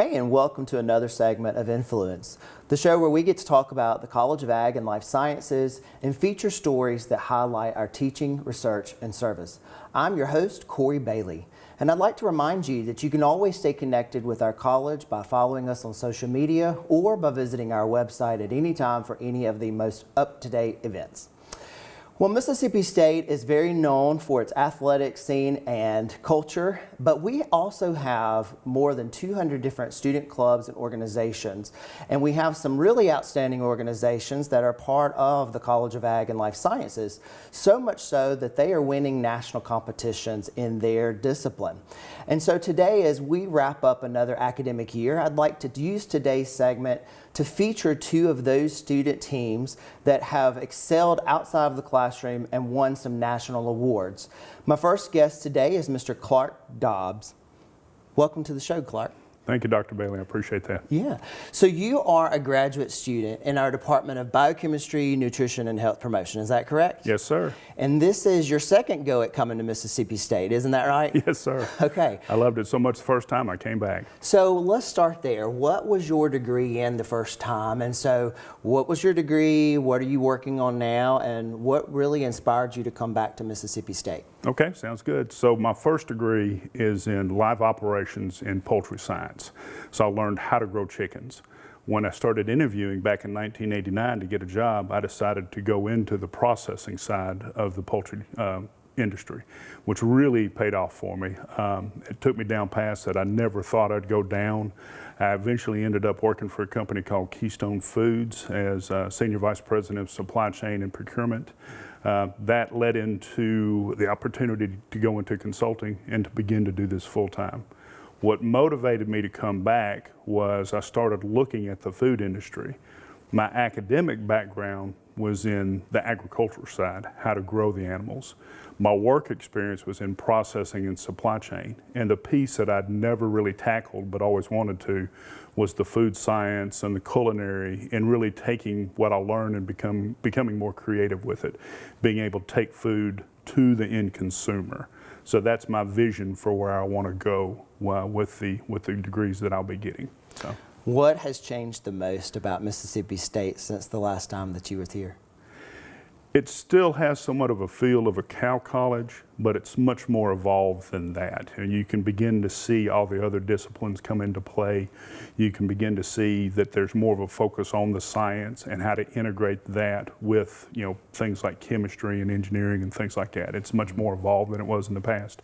Hey, and welcome to another segment of Influence, the show where we get to talk about the College of Ag and Life Sciences and feature stories that highlight our teaching, research, and service. I'm your host, Corey Bailey, and I'd like to remind you that you can always stay connected with our college by following us on social media or by visiting our website at any time for any of the most up-to-date events. Well, Mississippi State is very known for its athletic scene and culture, but we also have more than 200 different student clubs and organizations, and we have some really outstanding organizations that are part of the College of Ag and Life Sciences, so much so that they are winning national competitions in their discipline. And so today, as we wrap up another academic year, I'd like to use today's segment to feature two of those student teams that have excelled outside of the classroom and won some national awards. My first guest today is Mr. Clark Dobbs. Welcome to the show, Clark. Thank you, Dr. Bailey. I appreciate that. Yeah. So you are a graduate student in our Department of Biochemistry, Nutrition, and Health Promotion. Is that correct? Yes, sir. And this is your second go at coming to Mississippi State, isn't that right? Yes, sir. Okay. I loved it so much the first time I came back. So let's start there. What was your degree in the first time? And so what was your degree? What are you working on now? And what really inspired you to come back to Mississippi State? Okay, sounds good. So my first degree is in live operations in poultry science. So I learned how to grow chickens. When I started interviewing back in 1989 to get a job, I decided to go into the processing side of the poultry industry, which really paid off for me. It took me down paths that I never thought I'd go down. I eventually ended up working for a company called Keystone Foods as Senior Vice President of Supply Chain and Procurement. That led into the opportunity to go into consulting and to begin to do this full time. What motivated me to come back was I started looking at the food industry. My academic background was in the agriculture side, how to grow the animals. My work experience was in processing and supply chain. And the piece that I'd never really tackled but always wanted to was the food science and the culinary, and really taking what I learned and becoming more creative with it, being able to take food to the end consumer. So that's my vision for where I want to go with the degrees that I'll be getting. So. What has changed the most about Mississippi State since the last time that you were here? It still has somewhat of a feel of a cow college, but it's much more evolved than that. And you can begin to see all the other disciplines come into play. You can begin to see that there's more of a focus on the science and how to integrate that with, things like chemistry and engineering and things like that. It's much more evolved than it was in the past.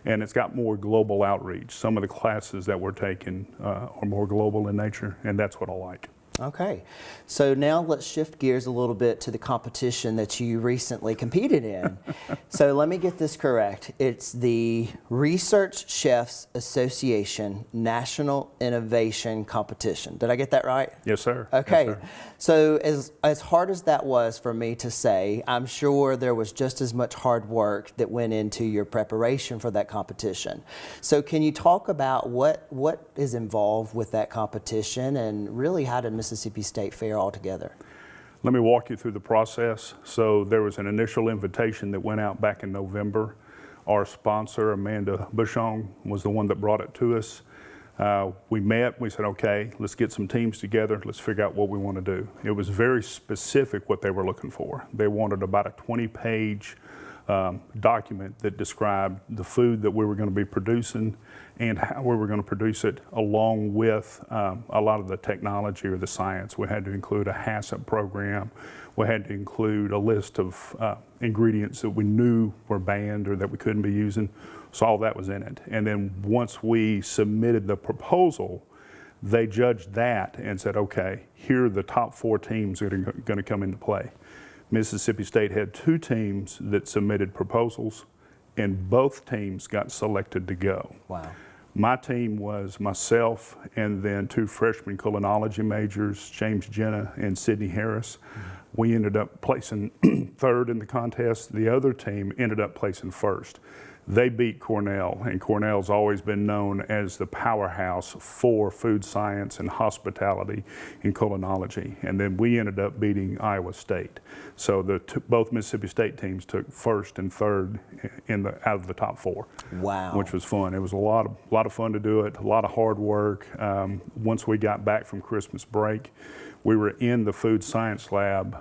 And it's got more global outreach. Some of the classes that we're taking are more global in nature, and that's what I like. Okay, so now let's shift gears a little bit to the competition that you recently competed in. So let me get this correct. It's the Research Chefs Association National Innovation Competition. Did I get that right? Yes, sir. Okay, yes, sir. So as hard as that was for me to say, I'm sure there was just as much hard work that went into your preparation for that competition. So can you talk about what is involved with that competition, and really how did Mississippi State fare altogether? Let me walk you through the process. So there was an initial invitation that went out back in November. Our sponsor, Amanda Bushong, was the one that brought it to us. We met, we said, okay, let's get some teams together, let's figure out what we want to do. It was very specific what they were looking for. They wanted about a 20-page document that described the food that we were going to be producing and how we were going to produce it, along with a lot of the technology or the science. We had to include a HACCP program. We had to include a list of ingredients that we knew were banned or that we couldn't be using. So all that was in it. And then once we submitted the proposal, they judged that and said, okay, here are the top 4 teams that are going to come into play. Mississippi State had 2 teams that submitted proposals, and both teams got selected to go. Wow. My team was myself and then 2 freshman culinology majors, James Jenna and Sydney Harris. Mm-hmm. We ended up placing 3rd in the contest. The other team ended up placing 1st. They beat Cornell, and Cornell's always been known as the powerhouse for food science and hospitality and culinology. And then we ended up beating Iowa State. So both Mississippi State teams took first and third out of the top 4. Wow. Which was fun. It was a lot of fun to do it, a lot of hard work. Once we got back from Christmas break, we were in the food science lab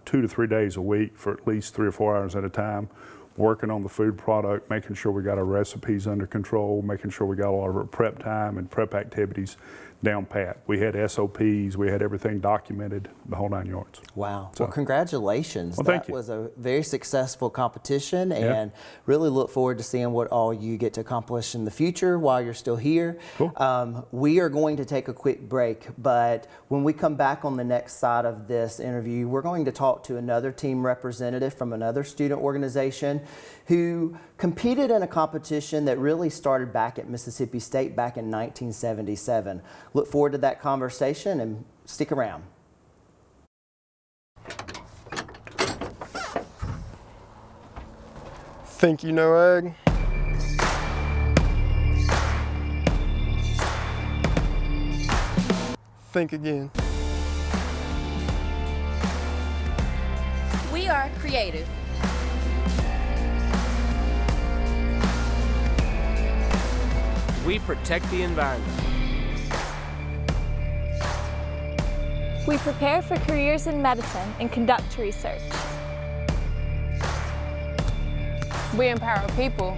2 to 3 days a week for at least 3 or 4 hours at a time, working on the food product, making sure we got our recipes under control, making sure we got all of our prep time and prep activities down pat. We had SOPs, we had everything documented, the whole 9 yards. Wow. So, well, congratulations. Well, thank you. That was a very successful competition, and really look forward to seeing what all you get to accomplish in the future while you're still here. Cool. We are going to take a quick break, but when we come back on the next side of this interview, we're going to talk to another team representative from another student organization who competed in a competition that really started back at Mississippi State back in 1977. Look forward to that conversation and stick around. Think you know ag? Think again. We are creative. We protect the environment. We prepare for careers in medicine and conduct research. We empower people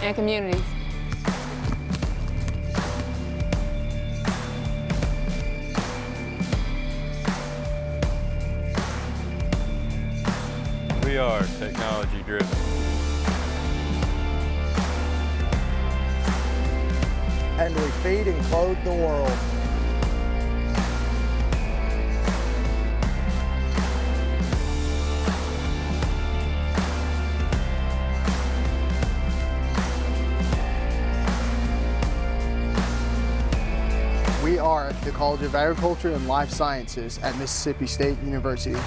and communities. We are technology driven. And we feed and clothe the world. We are at the College of Agriculture and Life Sciences at Mississippi State University.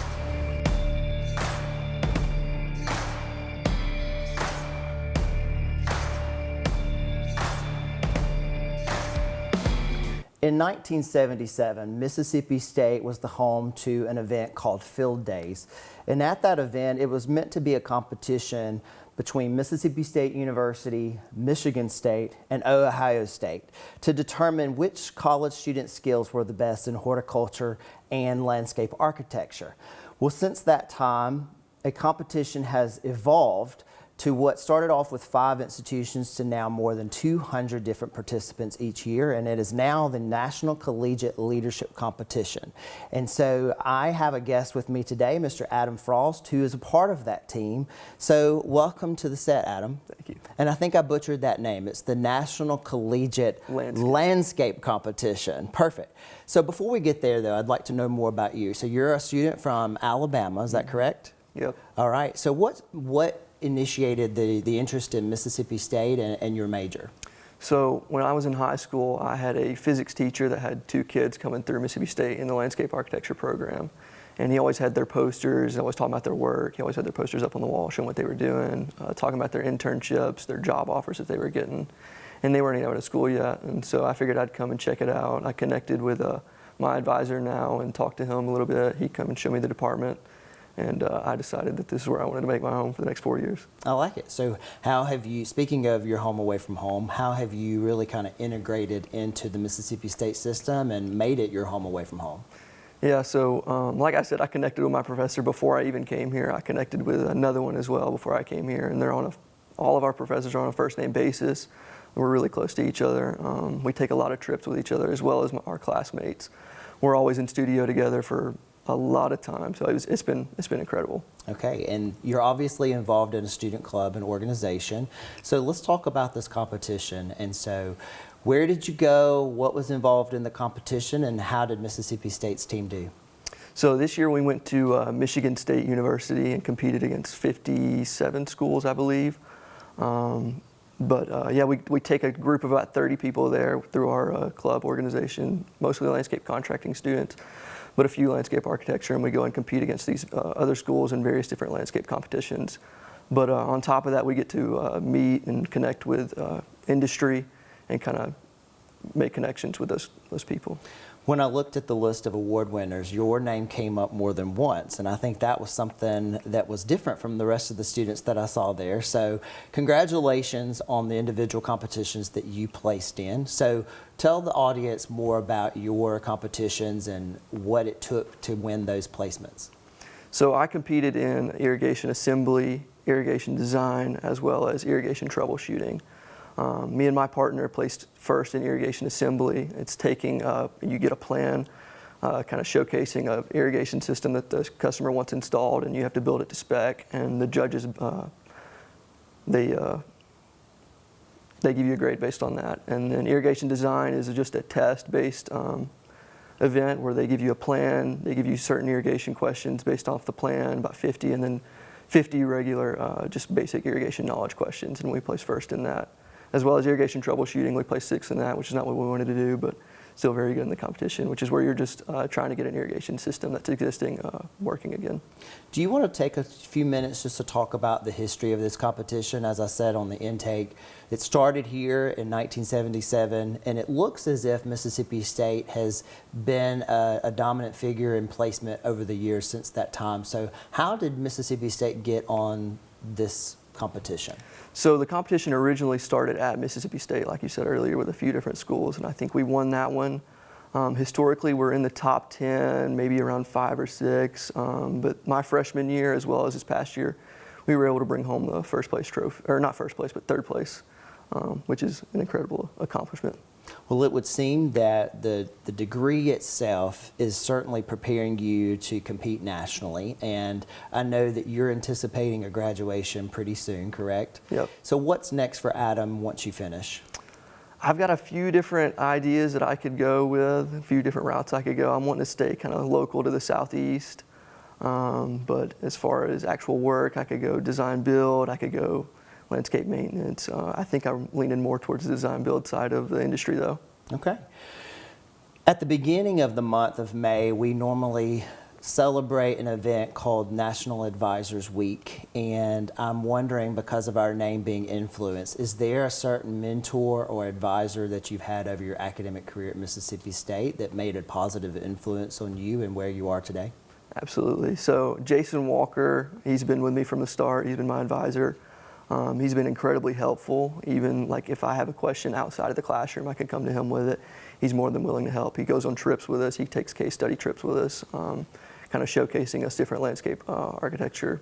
In 1977, Mississippi State was the home to an event called Field Days. And at that event, it was meant to be a competition between Mississippi State University, Michigan State, and Ohio State to determine which college student skills were the best in horticulture and landscape architecture. Well, since that time, a competition has evolved to what started off with 5 institutions to now more than 200 different participants each year, and it is now the National Collegiate Leadership Competition. And so I have a guest with me today, Mr. Adam Frost, who is a part of that team. So welcome to the set, Adam. Thank you. And I think I butchered that name. It's the National Collegiate Landscape Competition. Perfect. So before we get there, though, I'd like to know more about you. So you're a student from Alabama, is that correct? Yep. All right. So what initiated the interest in Mississippi State and your major? So when I was in high school, I had a physics teacher that had 2 kids coming through Mississippi State in the landscape architecture program. And he always had their posters, always talking about their work. He always had their posters up on the wall showing what they were doing, talking about their internships, their job offers that they were getting. And they weren't even out of school yet. And so I figured I'd come and check it out. I connected with my advisor now and talked to him a little bit. He'd come and show me the department. And I decided that this is where I wanted to make my home for the next 4 years. I like it. So how have you, speaking of your home away from home, how have you really kind of integrated into the Mississippi State system and made it your home away from home? Yeah, so like I said, I connected with my professor before I even came here. I connected with another one as well before I came here, and they're on all of our professors are on a first name basis. We're really close to each other. We take a lot of trips with each other as well as our classmates. We're always in studio together for a lot of time, so it's been incredible. Okay, and you're obviously involved in a student club and organization. So let's talk about this competition. And so, where did you go? What was involved in the competition, and how did Mississippi State's team do? So this year we went to Michigan State University and competed against 57 schools, I believe. Yeah, we take a group of about 30 people there through our club organization, mostly landscape contracting students, but a few landscape architecture, and we go and compete against these other schools in various different landscape competitions. But on top of that, we get to meet and connect with industry and kind of make connections with those people. When I looked at the list of award winners, your name came up more than once, and I think that was something that was different from the rest of the students that I saw there. So congratulations on the individual competitions that you placed in. So tell the audience more about your competitions and what it took to win those placements. So I competed in irrigation assembly, irrigation design, as well as irrigation troubleshooting. Me and my partner placed first in irrigation assembly. It's taking, you get a plan, kind of showcasing an irrigation system that the customer wants installed, and you have to build it to spec, and the judges, they give you a grade based on that. And then irrigation design is just a test-based event where they give you a plan, they give you certain irrigation questions based off the plan, about 50, and then 50 regular, just basic irrigation knowledge questions, and we placed first in that. As well as irrigation troubleshooting, we placed 6th in that, which is not what we wanted to do, but still very good in the competition, which is where you're just trying to get an irrigation system that's existing working again. Do you want to take a few minutes just to talk about the history of this competition? As I said on the intake, it started here in 1977, and it looks as if Mississippi State has been a dominant figure in placement over the years since that time. So how did Mississippi State get on this competition? So the competition originally started at Mississippi State, like you said earlier, with a few different schools, and I think we won that one. Historically, we're in the top 10, maybe around 5 or 6, but my freshman year, as well as this past year, we were able to bring home the first place trophy, or not first place, but 3rd place, which is an incredible accomplishment. Well, it would seem that the degree itself is certainly preparing you to compete nationally, and I know that you're anticipating a graduation pretty soon, correct? Yep. So what's next for Adam once you finish? I've got a few different ideas that I could go with, a few different routes I could go. I'm wanting to stay kind of local to the southeast, but as far as actual work, I could go design build, I could go landscape maintenance. I think I'm leaning more towards the design build side of the industry though. Okay. At the beginning of the month of May, we normally celebrate an event called National Advisors Week, and I'm wondering, because of our name being Influence, is there a certain mentor or advisor that you've had over your academic career at Mississippi State that made a positive influence on you and where you are today? Absolutely. So Jason Walker, he's been with me from the start. He's been my advisor. He's been incredibly helpful. Even like if I have a question outside of the classroom, I can come to him with it. He's more than willing to help. He goes on trips with us. He takes case study trips with us, kind of showcasing us different landscape architecture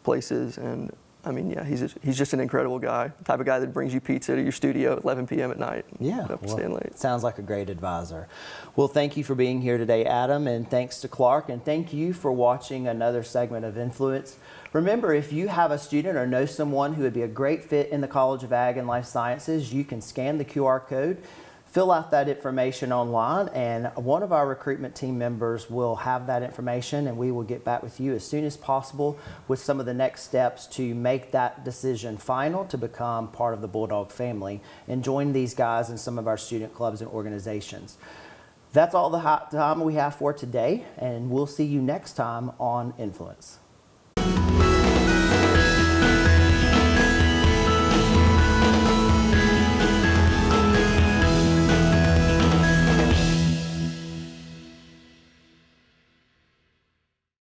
places. And I mean, yeah, he's just an incredible guy. The type of guy that brings you pizza to your studio at 11 p.m. at night. Yeah, Staying late. Sounds like a great advisor. Well, thank you for being here today, Adam, and thanks to Clark, and thank you for watching another segment of Influence. Remember, if you have a student or know someone who would be a great fit in the College of Ag and Life Sciences, you can scan the QR code, fill out that information online, and one of our recruitment team members will have that information, and we will get back with you as soon as possible with some of the next steps to make that decision final to become part of the Bulldog family and join these guys in some of our student clubs and organizations. That's all the time we have for today, and we'll see you next time on Influence.